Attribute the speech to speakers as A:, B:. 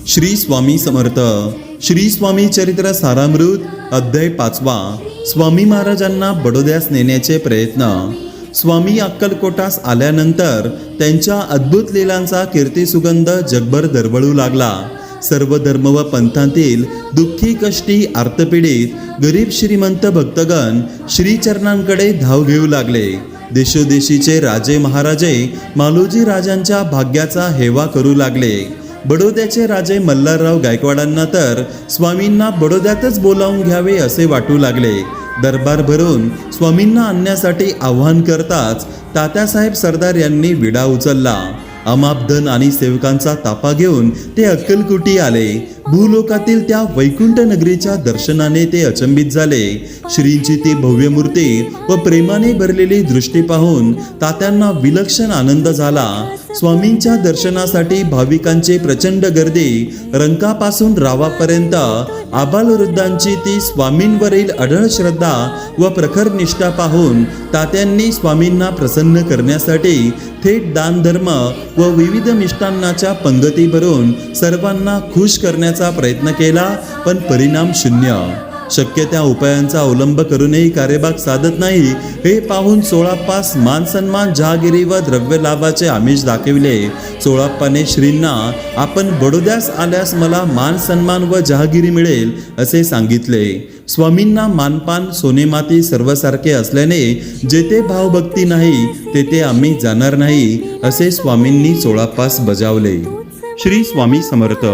A: श्री स्वामी समर्थ. श्री स्वामी चरित्र सारामृत अध्याय 5. स्वामी महाराजांना बडोद्यास नेण्याचे प्रयत्न. स्वामी अक्कलकोटास आल्यानंतर त्यांच्या अद्भुत लीलांचा कीर्तिसुगंध जगभर दरवळू लागला. सर्व धर्म व पंथांतील दुःखी कष्टी आर्तपीडित गरीब श्रीमंत भक्तगण श्रीचरणांकडे धाव घेऊ लागले. देशोदेशीचे राजे महाराजे मालोजी राजांच्या भाग्याचा हेवा करू लागले. बडोद्याचे राजे मल्हारराव गायकवाडांना तर स्वामींना बडोद्यातच बोलावून घ्यावे असे वाटू लागले. दरबार भरून स्वामींना आणण्यासाठी आव्हान करताच तात्यासाहेब सरदार यांनी विडा उचलला. अमाप धन आणि सेवकांचा ताफा घेऊन ते अक्कलकोटी आले. भूलोकातील त्या वैकुंठ नगरीच्या दर्शनाने ते अचंबित झाले. श्रींची ती भव्य मूर्ती व प्रेमाने भरलेली दृष्टी पाहून तात्यांना विलक्षण आनंद झाला. स्वामींच्या दर्शनासाठी भाविकांची प्रचंड गर्दी. रंकापासून रावापर्यंत आबालवृद्धांची ती स्वामींवरील अढळ श्रद्धा व प्रखर निष्ठा पाहून तात्यांनी स्वामींना प्रसन्न करण्यासाठी थेट दानधर्म व विविध मिष्टान्नाच्या पंगती भरून सर्वांना खुश करण्याचा प्रयत्न केला, पण परिणाम शून्य. शक्य त्या उपायांचा अवलंब करूनही कार्यभाग साधत नाही हे पाहून चोळाप्पास मान सन्मान जहागिरी व द्रव्य लाभाचे आमिष दाखविले. चोळाप्पाने श्रींना आपण बडोद्यास आल्यास मला मान सन्मान व जहागिरी मिळेल असे सांगितले. स्वामींना मानपान सोनेमाती सर्वसारखे असल्याने जेथे भावभक्ती नाही तेथे आम्ही जाणार नाही असे स्वामींनी चोळाप्पास बजावले. श्री स्वामी समर्थ.